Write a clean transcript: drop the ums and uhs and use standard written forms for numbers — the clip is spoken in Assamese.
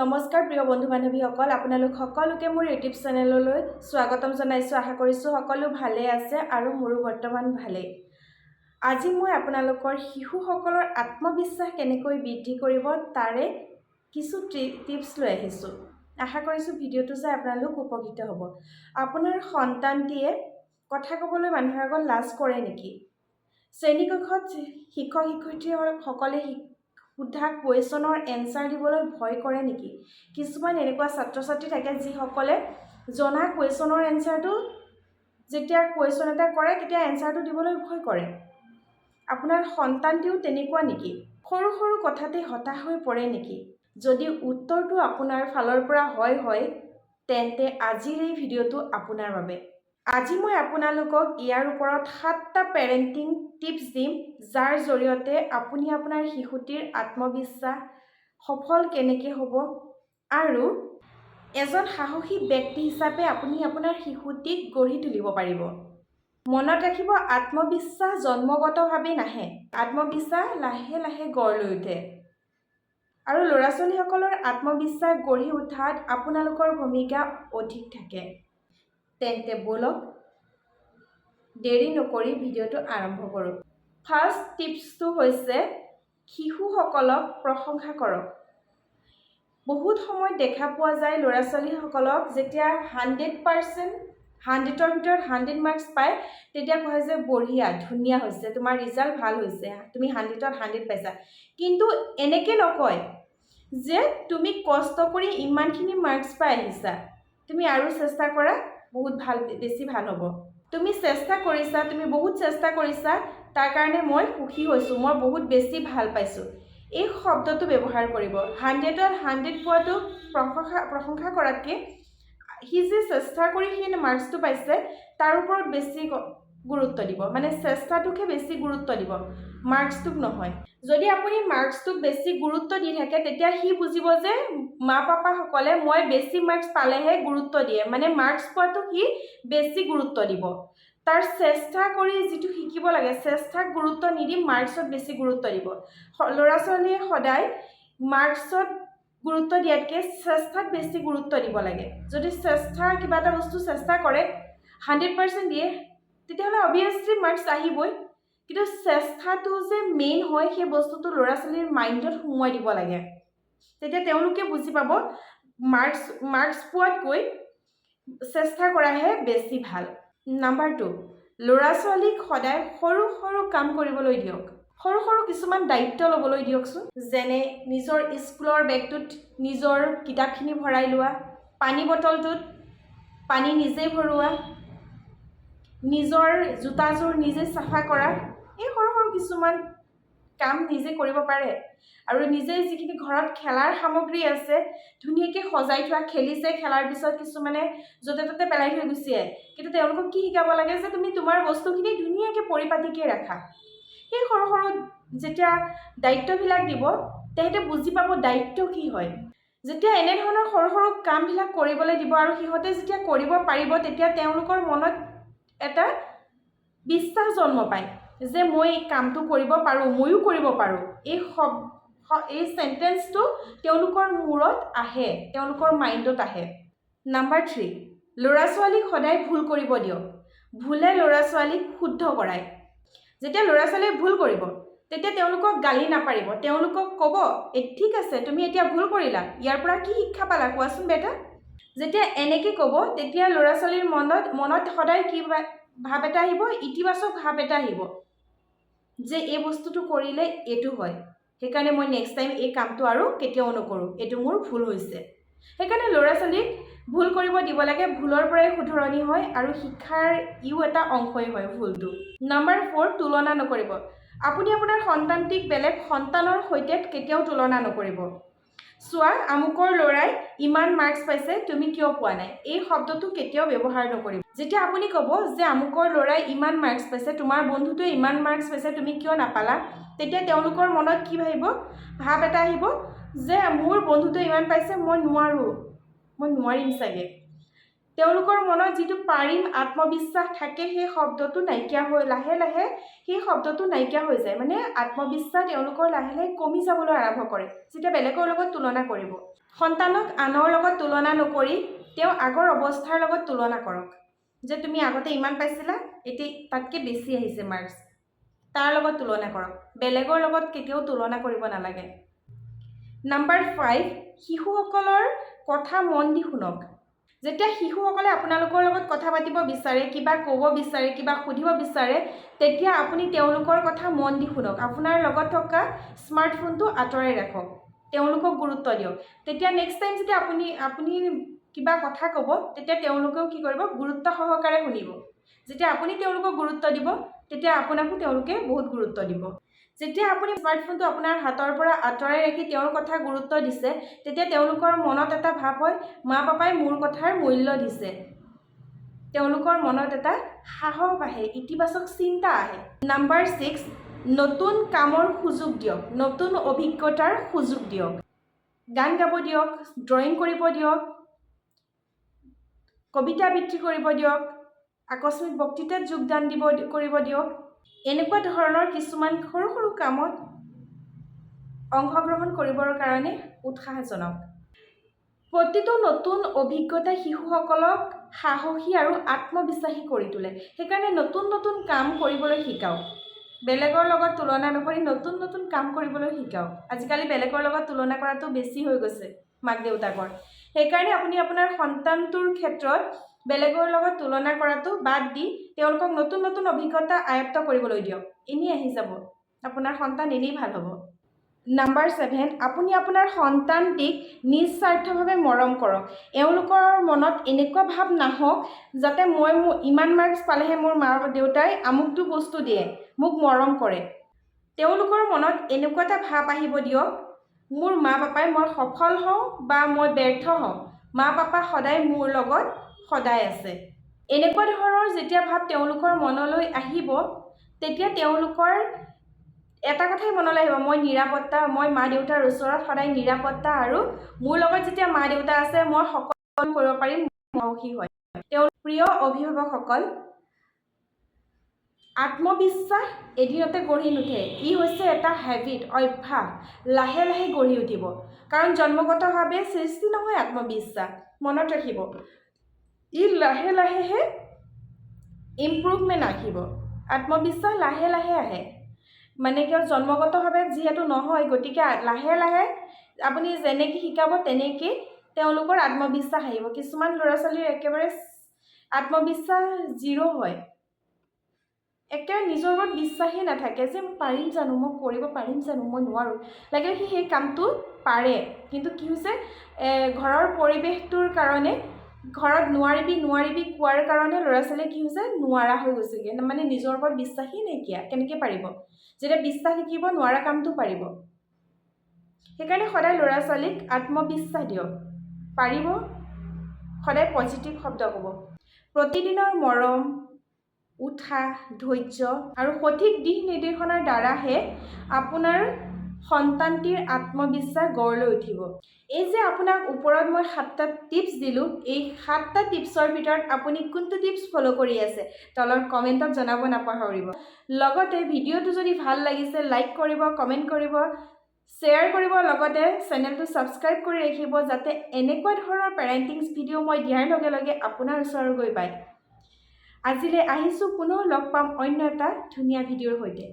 নমস্কাৰ প্ৰিয় বন্ধু বান্ধৱীসকল, আপোনালোক সকলোকে মোৰ ইউটিউব চেনেললৈ স্বাগতম জনাইছোঁ। আশা কৰিছোঁ সকলো ভালে আছে আৰু মোৰো বৰ্তমান ভালেই। আজি মই আপোনালোকৰ শিশুসকলৰ আত্মবিশ্বাস কেনেকৈ বৃদ্ধি কৰিব তাৰে কিছু টিপছ লৈ আহিছোঁ। আশা কৰিছোঁ ভিডিঅ'টো চাই আপোনালোক উপকৃত হ'ব। আপোনাৰ সন্তানটিয়ে কথা ক'বলৈ মানুহৰ আগত লাজ কৰে নেকি? শ্ৰেণীকক্ষত শিক্ষক শিক্ষয়িত্ৰীসকলে সোধা কুৱেশ্যনৰ এনচাৰ দিবলৈ ভয় কৰে নেকি? কিছুমান এনেকুৱা ছাত্ৰ ছাত্ৰী থাকে যিসকলে জনা কুৱেশ্যনৰ এনচাৰটো যেতিয়া কুৱেশ্যন এটা কৰে তেতিয়া এনচাৰটো দিবলৈ ভয় কৰে। আপোনাৰ সন্তানটিও তেনেকুৱা নেকি? সৰু সৰু কথাতে হতাশ হৈ পৰে নেকি? যদি উত্তৰটো আপোনাৰ ফালৰ পৰা হয় তেন্তে আজিৰ এই ভিডিঅ'টো আপোনাৰ বাবে। আজি মই আপোনালোকক ইয়াৰ ওপৰত 7টা পেৰেণ্টিং টিপছ দিম, যাৰ জৰিয়তে আপুনি আপোনাৰ শিশুটিৰ আত্মবিশ্বাস সফল কেনেকৈ হ'ব আৰু এজন সাহসী ব্যক্তি হিচাপে আপুনি আপোনাৰ শিশুটিক গঢ়ি তুলিব পাৰিব। মনত ৰাখিব, আত্মবিশ্বাস জন্মগতভাৱে নাহে। আত্মবিশ্বাস লাহে লাহে গঢ় লৈ উঠে। আৰু ল'ৰা ছোৱালীসকলৰ আত্মবিশ্বাস গঢ়ি উঠাত আপোনালোকৰ ভূমিকা অধিক থাকে। তেন্তে ব'লক দেৰি নকৰি ভিডিঅ'টো আৰম্ভ কৰোঁ। ফাৰ্ষ্ট টিপছটো হৈছে শিশুসকলক প্ৰশংসা কৰক। বহুত সময়ত দেখা পোৱা যায় ল'ৰা ছোৱালীসকলক যেতিয়া 100%, 100ৰ ভিতৰত 100 মাৰ্কছ পায় তেতিয়া কয় যে বঢ়িয়া, ধুনীয়া হৈছে, তোমাৰ ৰিজাল্ট ভাল হৈছে, তুমি 100ত 100 পাইছা। কিন্তু এনেকৈ নকয় যে তুমি কষ্ট কৰি ইমানখিনি মাৰ্কছ পাই আহিছা, তুমি আৰু চেষ্টা কৰা, বহুত ভাল, বেছি ভাল হ'ব। তুমি চেষ্টা কৰিছা, তুমি বহুত চেষ্টা কৰিছা, তাৰ কাৰণে মই সুখী হৈছোঁ, মই বহুত বেছি ভাল পাইছোঁ। এই শব্দটো ব্যৱহাৰ কৰিব। 100ত 100 পোৱাটো প্ৰশংসা কৰাতকৈ সি যে চেষ্টা কৰি সি মাৰ্কছটো পাইছে তাৰ ওপৰত বেছি গুৰুত্ব দিব, মানে চেষ্টাটোকহে বেছি গুৰুত্ব দিব, মাৰ্কছটোক নহয়। যদি আপুনি মাৰ্কছটোক বেছি গুৰুত্ব দি থাকে তেতিয়া সি বুজিব যে মা পাপাসকলে মই বেছি মাৰ্কছ পালেহে গুৰুত্ব দিয়ে, মানে মাৰ্কছ পোৱাটো সি বেছি গুৰুত্ব দিব। তাৰ চেষ্টা কৰি যিটো শিকিব লাগে, চেষ্টাক গুৰুত্ব নিদি মাৰ্কছত বেছি গুৰুত্ব দিব। ল'ৰা ছোৱালীয়ে সদায় মাৰ্কছত গুৰুত্ব দিয়াতকৈ চেষ্টাত বেছি গুৰুত্ব দিব লাগে। যদি কিবা এটা বস্তু চেষ্টা কৰে 100% দিয়ে তেতিয়াহ'লে অবভিয়াছলি মাৰ্কছ আহিবই। কিন্তু চেষ্টাটো যে মেইন হয় সেই বস্তুটো ল'ৰা ছোৱালীৰ মাইণ্ডত সোমোৱাই দিব লাগে। তেতিয়া তেওঁলোকে বুজি পাব মাৰ্কছ পোৱাতকৈ চেষ্টা কৰাহে বেছি ভাল। নাম্বাৰ 2, ল'ৰা ছোৱালীক সদায় সৰু সৰু কাম কৰিবলৈ দিয়ক। সৰু সৰু কিছুমান দায়িত্ব ল'বলৈ দিয়কচোন। যেনে নিজৰ স্কুলৰ বেগটোত নিজৰ কিতাপখিনি ভৰাই লোৱা, পানী বটলটোত পানী নিজেই ভৰোৱা, নিজৰ জোতাযোৰ নিজে চাফা কৰা। এই সৰু সৰু কিছুমান কাম নিজে কৰিব পাৰে। আৰু নিজে যিখিনি ঘৰত খেলাৰ সামগ্ৰী আছে ধুনীয়াকৈ সজাই থোৱা, খেলিছে, খেলাৰ পিছত কিছুমানে য'তে ত'তে পেলাই থৈ গুচি আহে। কিন্তু তেওঁলোকক কি শিকাব লাগে যে তুমি তোমাৰ বস্তুখিনি ধুনীয়াকৈ পৰিপাটিকৈ ৰাখা। সেই সৰু সৰু যেতিয়া দায়িত্ববিলাক দিব তেহেঁতে বুজি পাব দায়িত্ব কি হয়। যেতিয়া এনেধৰণৰ সৰু সৰু কামবিলাক কৰিবলৈ দিব আৰু সিহঁতে যেতিয়া কৰিব পাৰিব তেতিয়া তেওঁলোকৰ মনত এটা বিশ্বাস জন্ম পায় যে মই এই কামটো কৰিব পাৰোঁ, ময়ো কৰিব পাৰোঁ। এই চেণ্টেন্সটো তেওঁলোকৰ মূৰত আহে, তেওঁলোকৰ মাইণ্ডত আহে। নাম্বাৰ 3, ল'ৰা ছোৱালীক সদায় ভুল কৰিব দিয়ক। ভুলে ল'ৰা ছোৱালীক শুদ্ধ কৰায়। যেতিয়া ল'ৰা ছোৱালীয়ে ভুল কৰিব তেতিয়া তেওঁলোকক গালি নাপাৰিব, তেওঁলোকক ক'ব ঠিক আছে তুমি এতিয়া ভুল কৰিলা, ইয়াৰ পৰা কি শিক্ষা পালা কোৱাচোন বেটা। যেতিয়া এনেকৈ ক'ব তেতিয়া ল'ৰা ছোৱালীৰ মনত সদায় কি ভাৱ এটা আহিব, ইতিবাচক ভাৱ এটা আহিব যে এই বস্তুটো কৰিলে এইটো হয়, সেইকাৰণে মই নেক্সট টাইম এই কামটো আৰু কেতিয়াও নকৰোঁ, এইটো মোৰ ভুল হৈছে। সেইকাৰণে ল'ৰা ছোৱালীক ভুল কৰিব দিব লাগে, ভুলৰ পৰাই শুধৰণি হয় আৰু শিক্ষাৰ এটা অংশই হয় ভুলটো। নাম্বাৰ 4, তুলনা নকৰিব। আপুনি আপোনাৰ সন্তানটিক বেলেগ সন্তানৰ সৈতে কেতিয়াও তুলনা নকৰিব। চোৱা আমুকৰ ল'ৰাই ইমান মাৰ্কছ পাইছে, তুমি কিয় পোৱা নাই, এই শব্দটো কেতিয়াও ব্যৱহাৰ নকৰিব। যেতিয়া আপুনি ক'ব যে আমুকৰ ল'ৰাই ইমান মাৰ্কছ পাইছে, তোমাৰ বন্ধুটোৱে ইমান মাৰ্কছ পাইছে, তুমি কিয় নাপালা, তেতিয়া তেওঁলোকৰ মনত কি ভাৱ এটা আহিব যে মোৰ বন্ধুটোৱে ইমান পাইছে, মই নোৱাৰিম চাগে। তেওঁলোকৰ মনত যিটো পাৰিম আত্মবিশ্বাস থাকে সেই শব্দটো নাইকিয়া হৈ লাহে লাহে সেই শব্দটো নাইকিয়া হৈ যায়। মানে আত্মবিশ্বাস তেওঁলোকৰ লাহে লাহে কমি যাবলৈ আৰম্ভ কৰে যেতিয়া বেলেগৰ লগত তুলনা কৰিব। সন্তানক আনৰ লগত তুলনা নকৰি তেওঁ আগৰ অৱস্থাৰ লগত তুলনা কৰক, যে তুমি আগতে ইমান পাইছিলা, এতিয়া তাতকৈ বেছি আহিছে মাৰ্কছ, তাৰ লগত তুলনা কৰক। বেলেগৰ লগত কেতিয়াও তুলনা কৰিব নালাগে। নাম্বাৰ 5, শিশুসকলৰ কথা মন দি শুনক। যেতিয়া শিশুসকলে আপোনালোকৰ লগত কথা পাতিব বিচাৰে, কিবা ক'ব বিচাৰে, কিবা সুধিব বিচাৰে, তেতিয়া আপুনি তেওঁলোকৰ কথা মন দি শুনক। আপোনাৰ লগত থকা স্মাৰ্টফোনটো আঁতৰাই ৰাখক, তেওঁলোকক গুৰুত্ব দিয়ক। তেতিয়া নেক্সট টাইম যেতিয়া আপুনি কিবা কথা ক'ব, তেতিয়া তেওঁলোকেও কি কৰিব, গুৰুত্ব সহকাৰে শুনিব। যেতিয়া আপুনি তেওঁলোকক গুৰুত্ব দিব, তেতিয়া আপোনাকো তেওঁলোকে বহুত গুৰুত্ব দিব। যেতিয়া আপুনি স্মাৰ্টফোনটো আপোনাৰ হাতৰ পৰা আঁতৰাই ৰাখি তেওঁৰ কথা গুৰুত্ব দিছে, তেতিয়া তেওঁলোকৰ মনত এটা ভাৱ হয়, মা পাপাই মোৰ কথাৰ মূল্য দিছে। তেওঁলোকৰ মনত এটা সাহস আহে, ইতিবাচক চিন্তা আহে। নাম্বাৰ 6, নতুন কামৰ সুযোগ দিয়ক, নতুন অভিজ্ঞতাৰ সুযোগ দিয়ক। গান গাব দিয়ক, ড্ৰয়িং কৰিব দিয়ক, কবিতা আবৃত্তি কৰিব দিয়ক, আকস্মিক বক্তৃতাত যোগদান কৰিব দিয়ক। এনেকুৱা ধৰণৰ কিছুমান সৰু সৰু কামত অংশগ্ৰহণ কৰিবৰ কাৰণে উৎসাহ জনাওক। প্ৰতিটো নতুন অভিজ্ঞতাই শিশুসকলক সাহসী আৰু আত্মবিশ্বাসী কৰি তোলে। সেইকাৰণে নতুন নতুন কাম কৰিবলৈ শিকাওক। বেলেগৰ লগত তুলনা নকৰি নতুন নতুন কাম কৰিবলৈ শিকাওক। আজিকালি বেলেগৰ লগত তুলনা কৰাটো বেছি হৈ গৈছে মাক দেউতাকৰ। সেইকাৰণে আপুনি আপোনাৰ সন্তানটোৰ ক্ষেত্ৰত বেলেগৰ লগত তুলনা কৰাটো বাদ দি তেওঁলোকক নতুন নতুন অভিজ্ঞতা আয়ত্ত কৰিবলৈ দিয়ক। এনেই আহি যাব, আপোনাৰ সন্তান এনেই ভাল হ'ব। নাম্বাৰ 7, আপুনি আপোনাৰ সন্তানটিক নিস্বাৰ্থভাৱে মৰম কৰক। এওঁলোকৰ মনত এনেকুৱা ভাৱ নাহক যাতে মই ইমান মাৰ্কছ পালেহে মোৰ মা দেউতাই আমুকটো বস্তু দিয়ে, মোক মৰম কৰে। তেওঁলোকৰ মনত এনেকুৱা এটা ভাৱ আহিব দিয়ক, মোৰ মা পাপাই মই সফল হওঁ বা মই ব্যৰ্থ হওঁ, মা পাপা সদায় মোৰ লগত সদায় আছে। এনেকুৱা ধৰণৰ যেতিয়া ভাৱ তেওঁলোকৰ মনলৈ আহিব, তেতিয়া তেওঁলোকৰ এটা কথাই মনলৈ আহিব, মই নিৰাপত্তা, মই মা দেউতাৰ ওচৰত সদায় নিৰাপত্তা, আৰু মোৰ লগত যেতিয়া মা দেউতা আছে মই সকলো কৰিব পাৰিম, সাহসী হয়। তেওঁৰ প্ৰিয় অভিভাৱকসকল, আত্মবিশ্বাস এদিনতে গঢ়ি নুঠে। ই হৈছে এটা হেবিট, অভ্যাস, লাহে লাহে গঢ়ি উঠিব। কাৰণ জন্মগতভাৱে সৃষ্টি নহয় আত্মবিশ্বাস, মনত ৰাখিব। ই লাহে লাহেহে ইম্প্ৰুভমেণ্ট আহিব। আত্মবিশ্বাস লাহে লাহে আহে, মানে কিয় জন্মগতভাৱে যিহেতু নহয়, গতিকে লাহে লাহে আপুনি যেনেকৈ শিকাব তেনেকৈ তেওঁলোকৰ আত্মবিশ্বাস আহিব। কিছুমান ল'ৰা ছোৱালীৰ একেবাৰে আত্মবিশ্বাস 0 হয়, একেবাৰে নিজৰ ওপৰত বিশ্বাসেই নাথাকে, যে মই পাৰিম জানো, মই কৰিব পাৰিম জানো, মই নোৱাৰোঁ। লাগিলে সি সেই কামটো পাৰে, কিন্তু কি হৈছে, ঘৰৰ পৰিৱেশটোৰ কাৰণে, ঘৰত নোৱাৰিবি কোৱাৰ কাৰণে ল'ৰা ছোৱালীয়ে কি হৈছে, নোৱাৰা হৈ গৈছেগৈ। মানে নিজৰ ওপৰত বিশ্বাসেই নাইকিয়া, কেনেকৈ পাৰিব? যেতিয়া বিশ্বাস শিকিব, নোৱাৰা কামটো পাৰিব। সেইকাৰণে সদায় ল'ৰা ছোৱালীক আত্মবিশ্বাস দিয়ক, পাৰিব, সদায় পজিটিভ শব্দ ক'ব। প্ৰতিদিনৰ মৰম, উৎসাহ, ধৈৰ্য আৰু সঠিক দিশ নিৰ্দেশনাৰ দ্বাৰাহে আপোনাৰ সন্তানটিৰ আত্মবিশ্বাস গঢ় লৈ উঠিব। এই যে আপোনাক ওপৰত মই 7টা টিপছ দিলোঁ, এই 7টা টিপছৰ ভিতৰত আপুনি কোনটো টিপছ ফ'ল' কৰি আছে তলত কমেণ্টত জনাব নাপাহৰিব। লগতে ভিডিঅ'টো যদি ভাল লাগিছে লাইক কৰিব, কমেণ্ট কৰিব, শ্বেয়াৰ কৰিব, লগতে চেনেলটো ছাবস্ক্ৰাইব কৰি ৰাখিব, যাতে এনেকুৱা ধৰণৰ পেৰেণ্টিংছ ভিডিঅ' মই দিয়াৰ লগে লগে আপোনাৰ ওচৰলৈ গৈ পায়। আজিলৈ আহিছোঁ, পুনৰ লগ পাম অন্য এটা ধুনীয়া ভিডিঅ'ৰ সৈতে।